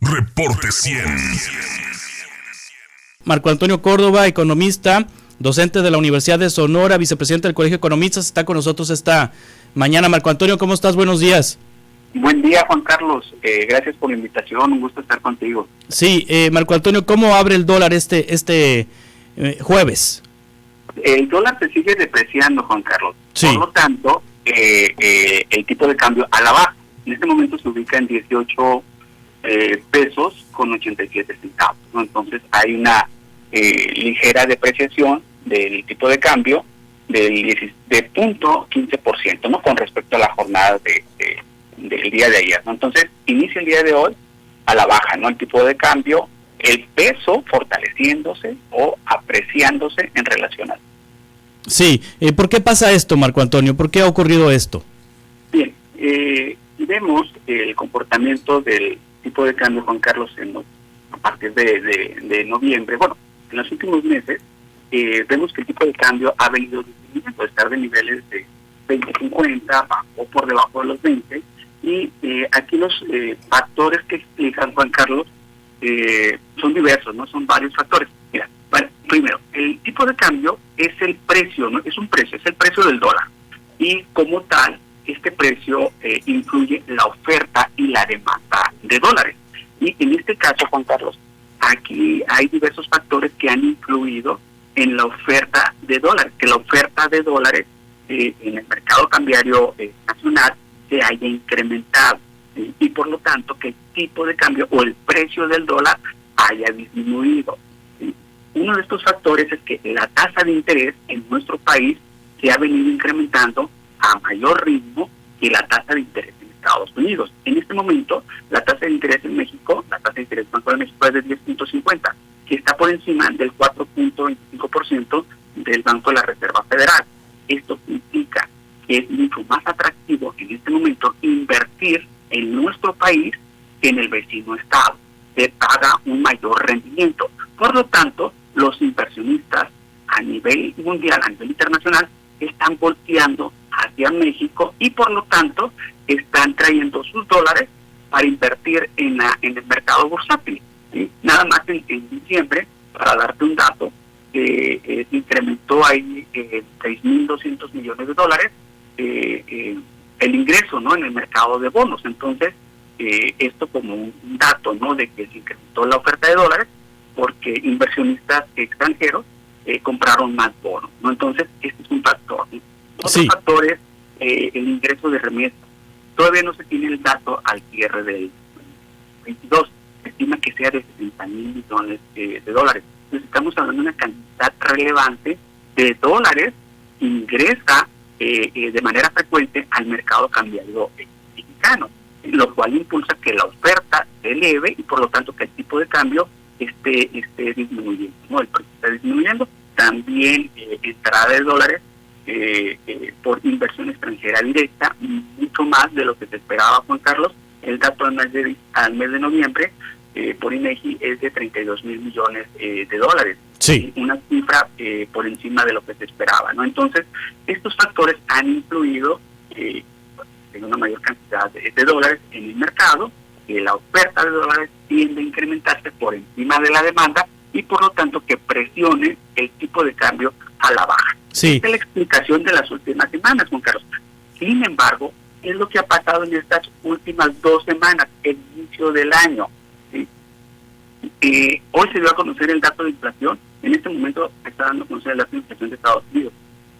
Reporte 100. Marco Antonio Córdoba, economista, docente de la Universidad de Sonora, vicepresidente del Colegio de Economistas, está con nosotros esta mañana. Marco Antonio, ¿cómo estás? Buenos días. Buen día, Juan Carlos. Gracias por la invitación, un gusto estar contigo. Sí, Marco Antonio, ¿cómo abre el dólar este jueves? El dólar se sigue depreciando, Juan Carlos. Sí. Por lo tanto, el tipo de cambio a la baja. En este momento se ubica en 18 pesos con 87 centavos, ¿no? Entonces hay una ligera depreciación del tipo de cambio de 0.15%, ¿no? Con respecto a la jornada del día de ayer, ¿no? Entonces inicia el día de hoy a la baja, ¿no? El tipo de cambio, el peso fortaleciéndose o apreciándose en relación a... Sí, ¿por qué pasa esto, Marco Antonio? ¿Por qué ha ocurrido esto? Bien, vemos el comportamiento del tipo de cambio, Juan Carlos, a partir de noviembre. Bueno, en los últimos meses vemos que el tipo de cambio ha venido disminuyendo, estar de niveles de 20.50 o por debajo de los 20, y aquí los factores que explican, Juan Carlos, son diversos, ¿no? Son varios factores. Mira, primero, el tipo de cambio es el precio, ¿no? Es un precio, es el precio del dólar, y como tal, este precio incluye la oferta y la demanda de dólares. Y en este caso, Juan Carlos, aquí hay diversos factores que han influido en la oferta de dólares, que la oferta de dólares en el mercado cambiario nacional se haya incrementado, y por lo tanto que el tipo de cambio o el precio del dólar haya disminuido. Uno de estos factores es que la tasa de interés en nuestro país se ha venido incrementando a mayor ritmo que la tasa de interés en Estados Unidos. En este momento, la tasa de interés en México, la tasa de interés Banco de México es de 10.50, que está por encima del 4.25% del Banco de la Reserva Federal. Esto implica que es mucho más atractivo en este momento invertir en nuestro país que en el vecino estado. Se paga un mayor rendimiento. Por lo tanto, los inversionistas a nivel mundial, a nivel internacional, están volteando hacia México y por lo tanto están trayendo sus dólares para invertir en el mercado bursátil, ¿sí? Nada más en diciembre, para darte un dato, se incrementó ahí 6.200 millones de dólares el ingreso, ¿no? En el mercado de bonos. Entonces, esto como un dato, ¿no? De que se incrementó la oferta de dólares porque inversionistas extranjeros compraron más bonos, ¿no? Entonces, este es un factor, ¿no? Otro factor es el ingreso de remesas. Todavía no se tiene el dato al cierre del 22. Se estima que sea de 60,000 millones de dólares. Entonces, estamos hablando de una cantidad relevante de dólares que ingresa de manera frecuente al mercado cambiario mexicano, lo cual impulsa que la oferta se eleve y por lo tanto que el tipo de cambio esté disminuyendo, ¿no? El precio está disminuyendo. También entrada de dólares por inversión extranjera directa, mucho más de lo que se esperaba, Juan Carlos. El dato al mes de noviembre por INEGI es de 32,000 millones de dólares. Sí. Una cifra por encima de lo que se esperaba, ¿no? Entonces, estos factores han influido en una mayor cantidad de dólares en el mercado, que la oferta de dólares tiende a incrementarse por encima de la demanda y por lo tanto que presione el tipo de cambio a la baja. Sí. Esta es la explicación de las últimas semanas, Juan Carlos. Sin embargo, es lo que ha pasado en estas últimas 2 semanas, el inicio del año, ¿sí? Hoy se dio a conocer el dato de inflación. En este momento se está dando a conocer el dato de inflación de Estados Unidos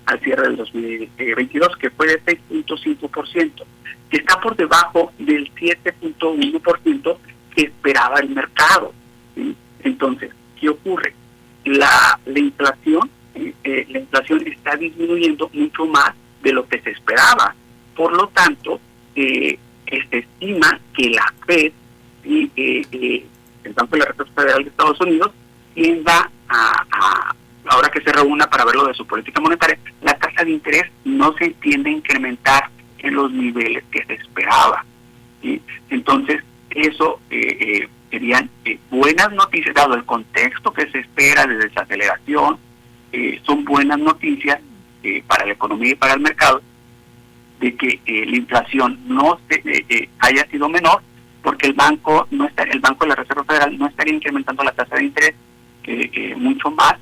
al cierre del 2022, que fue de 6.5%, que está por debajo del 7.1% que esperaba el mercado, ¿sí? Entonces, ¿qué ocurre? La inflación está disminuyendo mucho más de lo que se esperaba. Por lo tanto, se estima que la Fed y el Banco de la Reserva Federal de Estados Unidos tienda ahora que se reúna para ver lo de su política monetaria, la tasa de interés no se tiende a incrementar en los niveles que se esperaba, ¿sí? Entonces, eso serían buenas noticias, dado el contexto que se espera de desaceleración. Son buenas noticias para la economía y para el mercado, de que la inflación no haya sido menor, porque el Banco de la estaría incrementando la tasa de interés mucho más,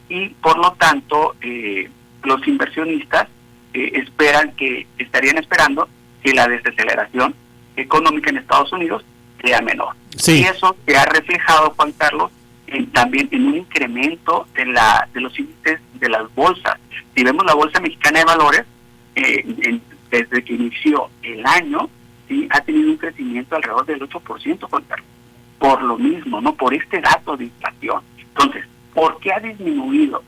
y por lo tanto los inversionistas estarían esperando que la desaceleración económica en Estados Unidos sea menor. Sí. Y eso se ha reflejado, Juan Carlos, también en un incremento de los índices de las bolsas. Si vemos la Bolsa Mexicana de Valores, desde que inició el año, sí, ha tenido un crecimiento alrededor del 8%, Juan Carlos. Por lo mismo, ¿no? Por este dato de inflación. Entonces, ¿por qué ha disminuido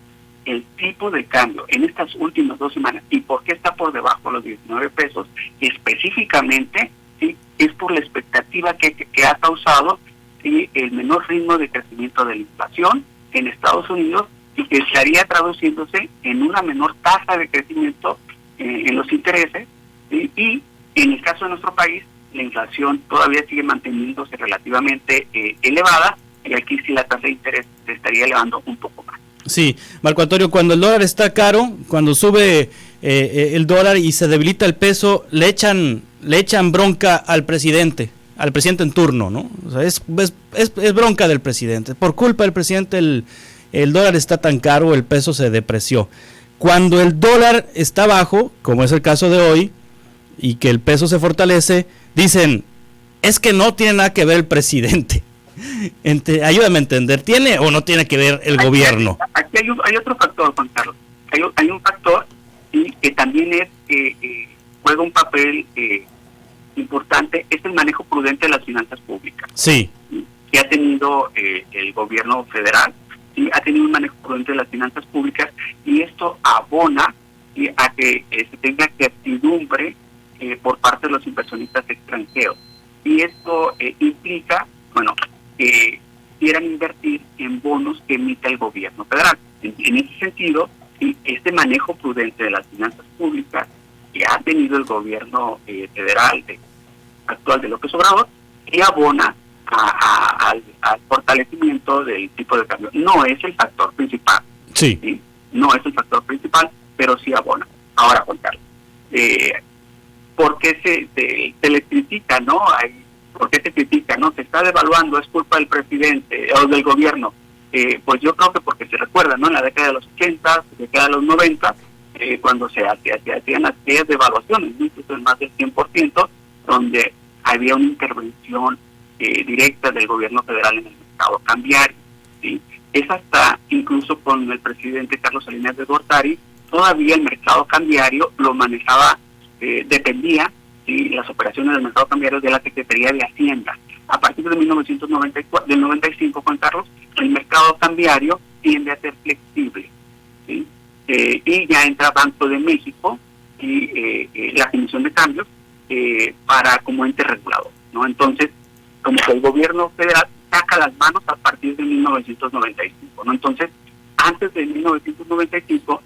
el tipo de cambio en estas últimas 2 semanas y por qué está por debajo de los 19 pesos? Específicamente, sí, es por la expectativa que ha causado, sí, el menor ritmo de crecimiento de la inflación en Estados Unidos, y que estaría traduciéndose en una menor tasa de crecimiento en los intereses, ¿sí? Y en el caso de nuestro país, la inflación todavía sigue manteniéndose relativamente elevada, y aquí sí la tasa de interés se estaría elevando un poco más. Sí, Marco Antonio, cuando el dólar está caro, cuando sube el dólar y se debilita el peso, le echan bronca al presidente en turno, ¿no? O sea, es bronca del presidente. Por culpa del presidente el dólar está tan caro, el peso se depreció. Cuando el dólar está bajo, como es el caso de hoy, y que el peso se fortalece, dicen, es que no tiene nada que ver el presidente. Ayúdame a entender, ¿tiene o no tiene que ver el gobierno? Aquí hay otro factor, Juan Carlos. Hay un factor, y que también juega un papel importante, es el manejo prudente de las finanzas públicas. Sí. Que ha tenido el gobierno federal, ¿sí? Ha tenido un manejo prudente de las finanzas públicas, y esto abona, ¿sí?, a que se tenga certidumbre por parte de los inversionistas extranjeros. Y esto implica, bueno, que quieran invertir en bonos que emita el gobierno federal. En ese sentido, ¿sí?, este manejo prudente de las finanzas públicas que ha tenido el gobierno federal actual de López Obrador, que abona al fortalecimiento del tipo de cambio. No es el factor principal. Sí. ¿Sí? No es el factor principal, pero sí abona. Ahora, Juan Carlos, ¿por qué se le critica, no? ¿Por qué se critica, no? Se está devaluando, es culpa del presidente o del gobierno. Pues yo creo que porque se recuerda, ¿no? En la década de los 80, década de los 90, cuando se hacían aquellas devaluaciones, incluso en más del 100%, donde había una intervención directa del gobierno federal en el mercado cambiario, ¿sí? Es hasta, incluso con el presidente Carlos Salinas de Gortari, todavía el mercado cambiario lo manejaba, dependía, ¿sí?, las operaciones del mercado cambiario de la Secretaría de Hacienda. A partir de 1995, Juan Carlos, el mercado cambiario tiende a ser flexible, ¿sí? Y ya entra Banco de México y la Comisión de Cambios para como ente regulador, ¿no? Entonces, como que el gobierno federal saca las manos a partir de 1995, ¿no? Entonces, antes de 1995,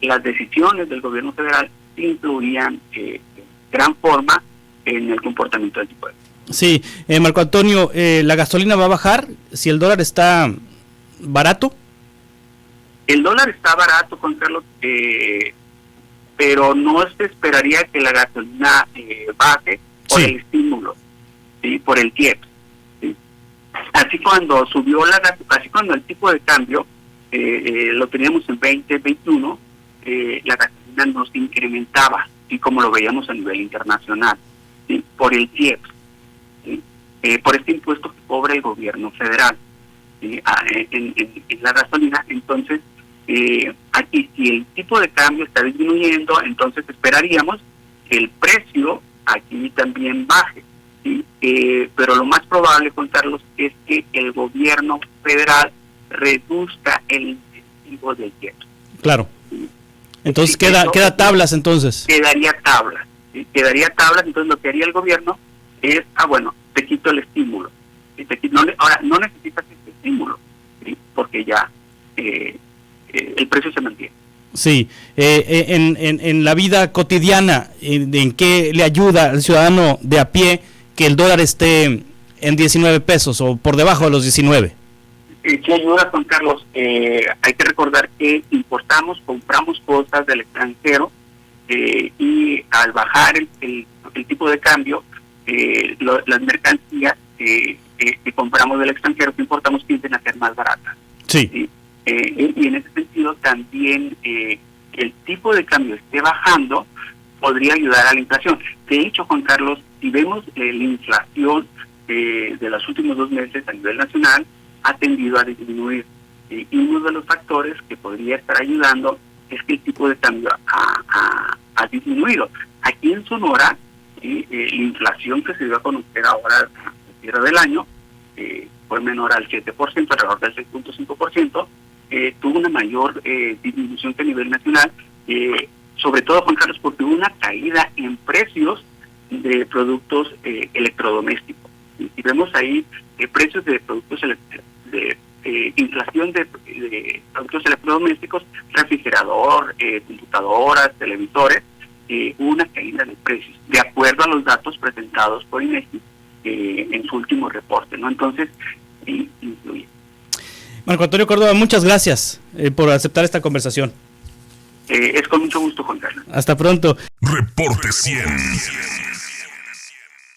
las decisiones del gobierno federal influían de gran forma en el comportamiento del tipo de cambio. Sí, Marco Antonio, ¿la gasolina va a bajar si el dólar está barato? El dólar está barato, Juan Carlos, pero no se esperaría que la gasolina baje por el estímulo, ¿sí?, por el TIEPS, ¿sí? Así cuando cuando el tipo de cambio lo teníamos en 2021, la gasolina no se incrementaba, ¿sí?, como lo veíamos a nivel internacional, ¿sí?, por el TIEPS, ¿sí?, por este impuesto que cobra el gobierno federal, ¿sí?, en la gasolina. Entonces, aquí, si el tipo de cambio está disminuyendo, entonces esperaríamos que el precio aquí también baje, ¿sí? Pero lo más probable, Juan Carlos, es que el gobierno federal reduzca el incentivo del IEPS. Claro. ¿Sí? Entonces ¿Sí? queda tablas entonces. Quedaría tablas, ¿sí? Quedaría tablas. Entonces lo que haría el gobierno es, bueno, te quito el estímulo. ¿Sí? Ahora, no necesitas este estímulo, ¿sí?, porque ya el precio se mantiene. Sí, en la vida cotidiana, ¿en qué le ayuda al ciudadano de a pie que el dólar esté en 19 pesos o por debajo de los 19? ¿Qué ayuda, Juan Carlos? Hay que recordar que compramos cosas del extranjero, y al bajar el tipo de cambio, las mercancías que compramos del extranjero, que importamos, tienden a ser más baratas. Sí. ¿Sí? Y en ese sentido también que el tipo de cambio esté bajando podría ayudar a la inflación. De hecho, Juan Carlos, si vemos la inflación de los últimos 2 meses a nivel nacional, ha tendido a disminuir. Y uno de los factores que podría estar ayudando es que el tipo de cambio ha disminuido. Aquí en Sonora, la inflación que se dio a conocer ahora al cierre del año fue menor al 7%, alrededor del 6.5%, tuvo una mayor disminución que a nivel nacional, sobre todo, Juan Carlos, porque hubo una caída en precios de productos electrodomésticos. Y vemos ahí precios de productos inflación de productos electrodomésticos, refrigerador, computadoras, televisores, hubo una caída de precios, de acuerdo a los datos presentados por INEGI en su último reporte, ¿no? Entonces, sí, influye. Marco Antonio Córdoba, muchas gracias por aceptar esta conversación. Es con mucho gusto, Juan Carlos. Hasta pronto. Reporte 100.